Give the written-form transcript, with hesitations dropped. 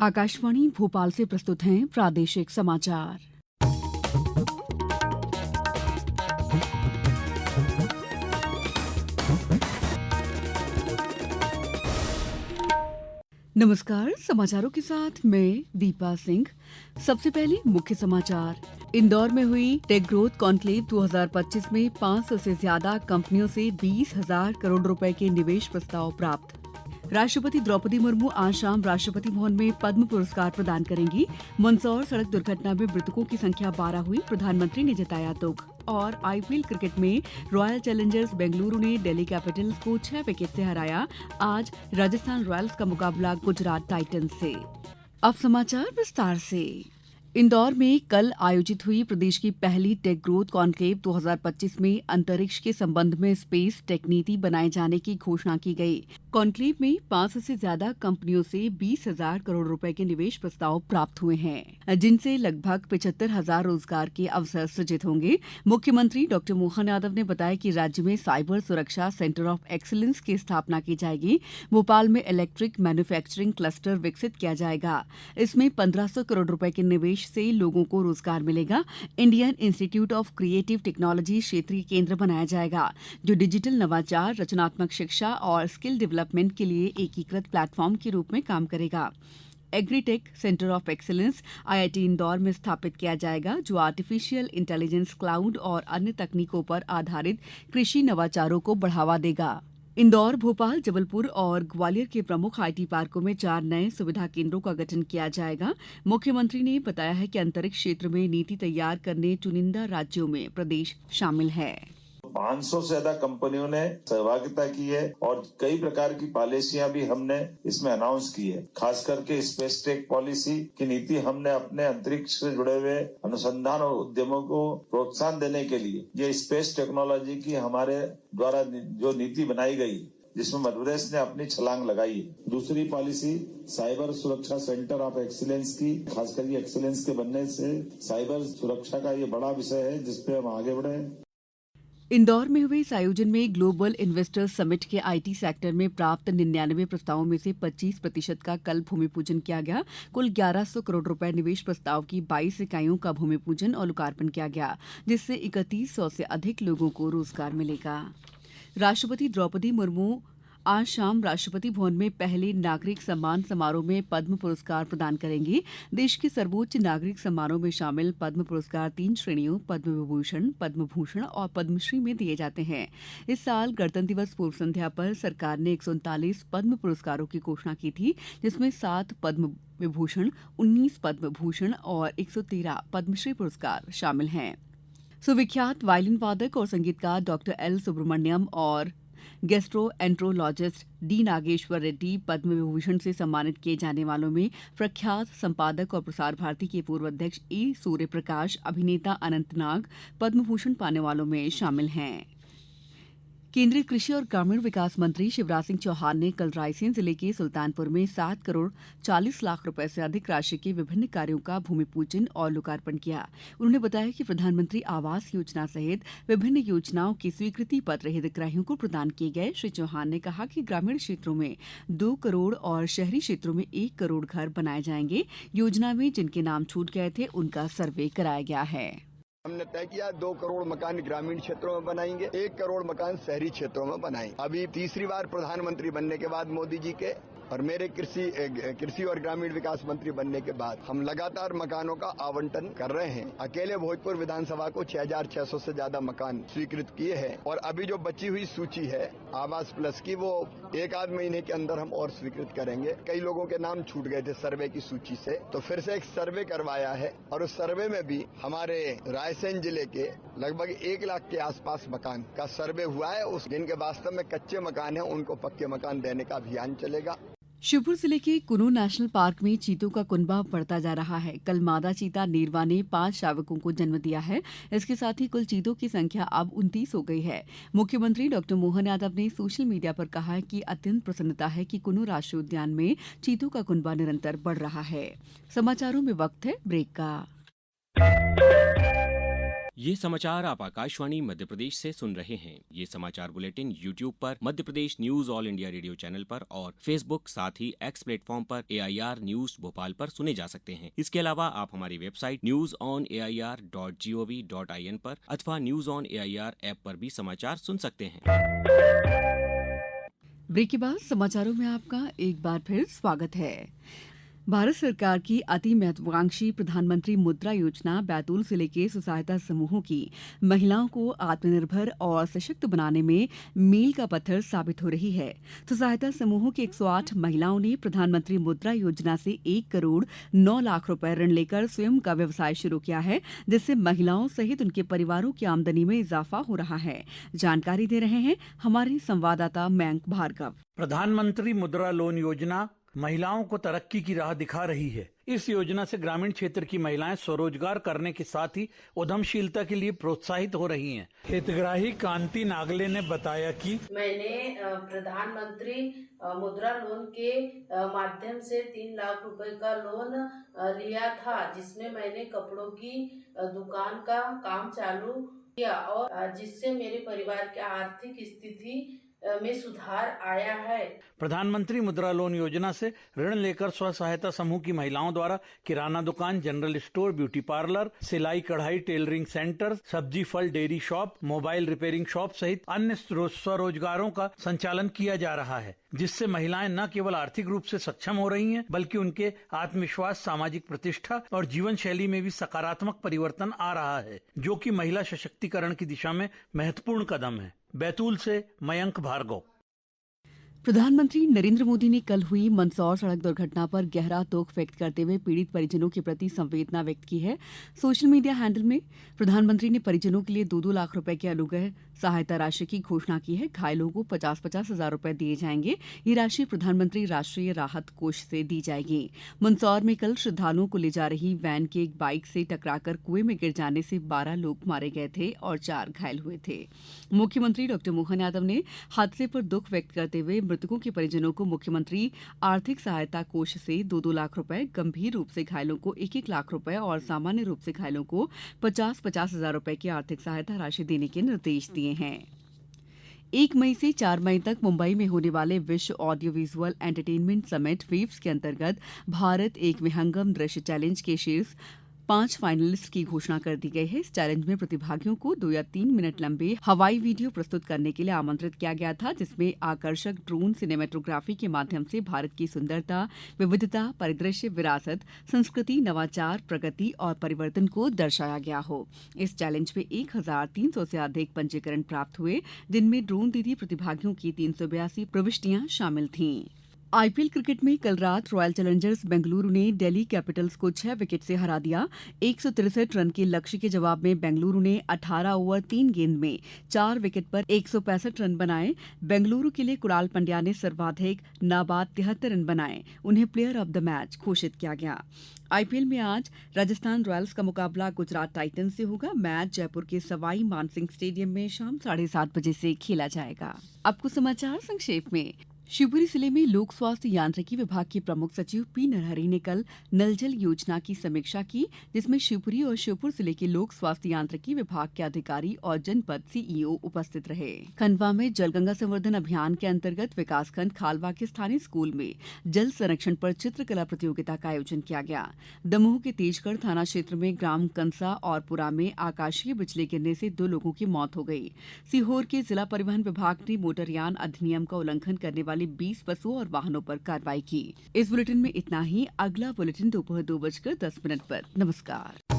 आकाशवाणी भोपाल से प्रस्तुत हैं प्रादेशिक समाचार। नमस्कार, समाचारों के साथ मैं दीपा सिंह। सबसे पहले मुख्य समाचार। इंदौर में हुई टेक ग्रोथ कॉन्क्लेव 2025 में 500 से ज्यादा कंपनियों से 20,000 करोड़ रुपए के निवेश प्रस्ताव प्राप्त। राष्ट्रपति द्रौपदी मुर्मू आज शाम राष्ट्रपति भवन में पद्म पुरस्कार प्रदान करेंगी। मंदसौर सड़क दुर्घटना में मृतकों की संख्या 12 हुई, प्रधानमंत्री ने जताया दुख। और आईपीएल क्रिकेट में रॉयल चैलेंजर्स बेंगलुरु ने दिल्ली कैपिटल्स को 6 विकेट से हराया। आज राजस्थान रॉयल्स का मुकाबला गुजरात टाइटंस से। अब समाचार विस्तार से। इंदौर में कल आयोजित हुई प्रदेश की पहली टेक ग्रोथ कॉन्क्लेव 2025 में अंतरिक्ष के संबंध में स्पेस टेक नीति बनाए जाने की घोषणा की गई। कॉन्क्लेव में 500 से ज्यादा कंपनियों से 20,000 करोड़ रुपए के निवेश प्रस्ताव प्राप्त हुए हैं, जिनसे लगभग 75,000 रोजगार के अवसर सृजित होंगे। मुख्यमंत्री डॉ मोहन यादव ने बताया कि राज्य में साइबर सुरक्षा सेंटर ऑफ एक्सीलेंस की स्थापना की जाएगी। भोपाल में इलेक्ट्रिक मैन्युफैक्चरिंग क्लस्टर विकसित किया जाएगा। इसमें 1,500 करोड़ रुपए के निवेश से लोगों को रोजगार मिलेगा। Indian institute of creative technology क्षेत्रीय केंद्र बनाया जाएगा, जो डिजिटल नवाचार, रचनात्मक शिक्षा और स्किल डेवलपमेंट के लिए एकीकृत प्लेटफॉर्म के रूप में काम करेगा। Agritech centre of excellence IIT Indore में स्थापित किया जाएगा, जो आर्टिफिशियल इंटेलिजेंस, क्लाउड और अन्य तकनीकों पर आधारित कृषि नवाचारों को बढ़ावा देगा। इंदौर, भोपाल, जबलपुर और ग्वालियर के प्रमुख आईटी पार्कों में 4 नए सुविधा केंद्रों का गठन किया जाएगा। मुख्यमंत्री ने बताया है कि अंतरिक्ष क्षेत्र में नीति तैयार करने चुनिंदा राज्यों में प्रदेश शामिल है। 500 से ज्यादा कंपनियों ने सहभागिता की है और कई प्रकार की पॉलिसियां भी हमने इसमें अनाउंस की है। खास करके स्पेस टेक पॉलिसी की नीति हमने अपने अंतरिक्ष से जुड़े हुए अनुसंधान और उद्यमों को प्रोत्साहन देने के लिए ये स्पेस टेक्नोलॉजी की हमारे द्वारा जो नीति बनाई गई, जिसमें मध्य प्रदेश ने अपनी छलांग लगाई है। दूसरी पॉलिसी साइबर सुरक्षा सेंटर ऑफ एक्सीलेंस की, खासकर ये एक्सीलेंस के बनने से साइबर सुरक्षा का ये बड़ा विषय है जिसपे हम आगे बढ़े। इंदौर में हुए इस आयोजन में ग्लोबल इन्वेस्टर्स समिट के आईटी सेक्टर में प्राप्त 99 प्रस्तावों में से 25% का कल भूमि पूजन किया गया। कुल 1100 करोड़ रुपए निवेश प्रस्ताव की 22 इकाइयों का भूमि पूजन और लोकार्पण किया गया, जिससे 3100 से अधिक लोगों को रोजगार मिलेगा। राष्ट्रपति द्रौपदी मुर्मू आज शाम राष्ट्रपति भवन में पहले नागरिक सम्मान समारोह में पद्म पुरस्कार प्रदान करेंगी। देश के सर्वोच्च नागरिक सम्मानों में शामिल पद्म पुरस्कार 3 श्रेणियों पद्म विभूषण, पद्म भूषण और पद्मश्री में दिए जाते हैं। इस साल गणतंत्र दिवस पूर्व संध्या पर सरकार ने 139 पद्म पुरस्कारों की घोषणा की थी, जिसमें 7 पद्म विभूषण, 19 पद्म भूषण और 113 पद्मश्री पुरस्कार शामिल हैं। सुविख्यात वायलिन वादक और संगीतकार डॉक्टर एल सुब्रमण्यम और गैस्ट्रोएंट्रोलॉजिस्ट डी नागेश्वर रेड्डी पद्म विभूषण से सम्मानित किए जाने वालों में प्रख्यात संपादक और प्रसार भारती के पूर्व अध्यक्ष ए सूर्य प्रकाश, अभिनेता अनंत नाग पद्म भूषण पाने वालों में शामिल हैं। केंद्रीय कृषि और ग्रामीण विकास मंत्री शिवराज सिंह चौहान ने कल रायसेन जिले के सुल्तानपुर में 7 करोड़ 40 लाख रुपए से अधिक राशि के विभिन्न कार्यों का भूमि पूजन और लोकार्पण किया। उन्होंने बताया कि प्रधानमंत्री आवास योजना सहित विभिन्न योजनाओं के स्वीकृति पत्र हितग्राहियों को प्रदान किए गए। श्री चौहान ने कहा कि ग्रामीण क्षेत्रों में 2 करोड़ और शहरी क्षेत्रों में 1 करोड़ घर बनाए जाएंगे। योजना में जिनके नाम छूट गए थे, उनका सर्वे कराया गया है। हमने तय किया 2 करोड़ मकान ग्रामीण क्षेत्रों में बनाएंगे, 1 करोड़ मकान शहरी क्षेत्रों में बनाएंगे। अभी तीसरी बार प्रधानमंत्री बनने के बाद मोदी जी के और मेरे कृषि और ग्रामीण विकास मंत्री बनने के बाद हम लगातार मकानों का आवंटन कर रहे हैं। अकेले भोजपुर विधानसभा को 6,600 से ज्यादा मकान स्वीकृत किए हैं और अभी जो बची हुई सूची है आवास प्लस की, वो 1 महीने के अंदर हम और स्वीकृत करेंगे। कई लोगों के नाम छूट गए थे सर्वे की सूची से, तो फिर से एक सर्वे करवाया है और उस सर्वे में भी हमारे रायसेन जिले के लगभग 1 लाख के आसपास मकान का सर्वे हुआ है। उस जिनके वास्तव में कच्चे मकान हैं, उनको पक्के मकान देने का अभियान चलेगा। श्योपुर जिले के कुनो नेशनल पार्क में चीतों का कुनबा बढ़ता जा रहा है। कल मादा चीता नीरवा ने 5 शावकों को जन्म दिया है। इसके साथ ही कुल चीतों की संख्या अब 29 हो गई है। मुख्यमंत्री डॉ मोहन यादव ने सोशल मीडिया पर कहा है कि अत्यंत प्रसन्नता है कि कुनो राष्ट्रीय उद्यान में चीतों का कुनबा निरंतर बढ़ रहा है। समाचारों में वक्त है ब्रेक का। ये समाचार आप आकाशवाणी मध्य प्रदेश से सुन रहे हैं। ये समाचार बुलेटिन YouTube पर Madhya Pradesh news all India radio channel पर और Facebook साथ ही X प्लेटफॉर्म पर AIR न्यूज भोपाल पर सुने जा सकते हैं। इसके अलावा आप हमारी वेबसाइट newsonair.gov.in पर अथवा न्यूज ऑन AIR ऐप पर भी समाचार सुन सकते हैं। ब्रेक के बाद समाचारों में आपका एक बार फिर स्वागत है। भारत सरकार की अति महत्वाकांक्षी प्रधानमंत्री मुद्रा योजना बैतूल जिले के स्वसहायता समूहों की महिलाओं को आत्मनिर्भर और सशक्त बनाने में मील का पत्थर साबित हो रही है। स्वसहायता समूहों की 108 महिलाओं ने प्रधानमंत्री मुद्रा योजना से 1 करोड़ 9 लाख रुपए ऋण लेकर स्वयं का व्यवसाय शुरू किया है, जिससे महिलाओं सहित उनके परिवारों की आमदनी में इजाफा हो रहा है। जानकारी दे रहे हैं हमारे संवाददाता मयंक भार्गव। प्रधानमंत्री मुद्रा लोन योजना महिलाओं को तरक्की की राह दिखा रही है। इस योजना से ग्रामीण क्षेत्र की महिलाएं स्वरोजगार करने के साथ ही उद्यमशीलता के लिए प्रोत्साहित हो रही हैं। हितग्राही कांति नागले ने बताया कि मैंने प्रधानमंत्री मुद्रा लोन के माध्यम से 3 लाख रुपए का लोन लिया था, जिसमें मैंने कपड़ों की दुकान का काम चालू किया और जिससे मेरे परिवार की आर्थिक स्थिति में सुधार आया है। प्रधानमंत्री मुद्रा लोन योजना से ऋण लेकर स्व सहायता समूह की महिलाओं द्वारा किराना दुकान, जनरल स्टोर, ब्यूटी पार्लर, सिलाई कढ़ाई, टेलरिंग सेंटर, सब्जी फल dairy shop, mobile repairing shop सहित अन्य स्वरोजगारों का संचालन किया जा रहा है, जिससे महिलाएं न केवल आर्थिक रूप से सक्षम हो रही हैं, बल्कि उनके आत्मविश्वास, सामाजिक प्रतिष्ठा और जीवन शैली में भी सकारात्मक परिवर्तन आ रहा है, जो कि महिला सशक्तिकरण की दिशा में महत्वपूर्ण कदम है। बैतूल से मयंक भार्गव। प्रधानमंत्री नरेंद्र मोदी ने कल हुई मंदसौर सड़क दुर्घटना पर गहरा दुख व्यक्त करते हुए पीड़ित परिजनों के प्रति संवेदना व्यक्त की है। सोशल मीडिया हैंडल में प्रधानमंत्री ने परिजनों के लिए 2-2 लाख रुपए की अनुग्रह सहायता राशि की घोषणा की है। घायलों को 50-50 हजार रुपए दिए जाएंगे। ये राशि प्रधानमंत्री राष्ट्रीय राहत कोष से दी जाएगी। मंदसौर में कल श्रद्धालुओं को ले जा रही वैन के एक बाइक से टकराकर कुएं में गिर जाने से 12 लोग मारे गए थे और 4 घायल हुए थे। मुख्यमंत्री डॉ मोहन यादव ने हादसे पर दुख व्यक्त करते हुए मृतकों के परिजनों को मुख्यमंत्री आर्थिक सहायता कोष से 2-2 लाख रुपए, गंभीर रूप से घायलों को 1-1 लाख रुपए और सामान्य रूप से घायलों को 50-50 हजार रुपए की आर्थिक सहायता राशि देने के निर्देश दिए हैं। 1 मई से 4 मई तक मुंबई में होने वाले विश्व audio visual entertainment summit waves के अंतर्गत भारत एक विहंगम दृश्य चैलेंज के शीर्ष 5 फाइनलिस्ट की घोषणा कर दी गई है। इस चैलेंज में प्रतिभागियों को 2 या 3 मिनट लंबे हवाई वीडियो प्रस्तुत करने के लिए आमंत्रित किया गया था, जिसमें आकर्षक ड्रोन सिनेमेटोग्राफी के माध्यम से भारत की सुंदरता, विविधता, परिदृश्य, विरासत, संस्कृति, नवाचार, प्रगति और परिवर्तन को दर्शाया गया हो। इस चैलेंज में 1300 से अधिक पंजीकरण प्राप्त हुए, जिनमें ड्रोन दीदी प्रतिभागियों की 382 प्रविष्टियां शामिल थीं। आईपीएल क्रिकेट में कल रात रॉयल चैलेंजर्स बेंगलुरु ने दिल्ली कैपिटल्स को 6 विकेट से हरा दिया। 163 रन के लक्ष्य के जवाब में बेंगलुरु ने 18 ओवर 3 गेंद में 4 विकेट पर 165 रन बनाए। बेंगलुरु के लिए कुणाल पंड्या ने सर्वाधिक नाबाद 73 रन बनाए। उन्हें प्लेयर ऑफ द मैच घोषित किया गया। आईपीएल में आज राजस्थान रॉयल्स का मुकाबला गुजरात टाइटंस से होगा। मैच जयपुर के सवाई मानसिंह स्टेडियम में शाम 7:30 बजे से खेला जाएगा। अब कुछ समाचार संक्षेप में। शिवपुरी जिले में लोक स्वास्थ्य यांत्रिकी विभाग के प्रमुख सचिव पी नरहरि ने कल नल जल योजना की समीक्षा की, जिसमें शिवपुरी और श्योपुर जिले के लोक स्वास्थ्य यांत्रिकी विभाग के अधिकारी और जनपद सीईओ उपस्थित रहे। खंडवा में जल गंगा संवर्धन अभियान के अंतर्गत विकासखंड खालवा के स्थानीय स्कूल में जल संरक्षण पर चित्रकला प्रतियोगिता का आयोजन किया गया। दमोह के तेजगढ़ थाना क्षेत्र में ग्राम कंसा और पुरा में आकाशीय बिजली गिरने से 2 लोगों की मौत हो गई। सीहोर के जिला परिवहन विभाग ने मोटरयान अधिनियम का उल्लंघन करने वाले 20 बसों और वाहनों पर कार्रवाई की। इस बुलेटिन में इतना ही। अगला बुलेटिन दोपहर 2:10 पर। नमस्कार।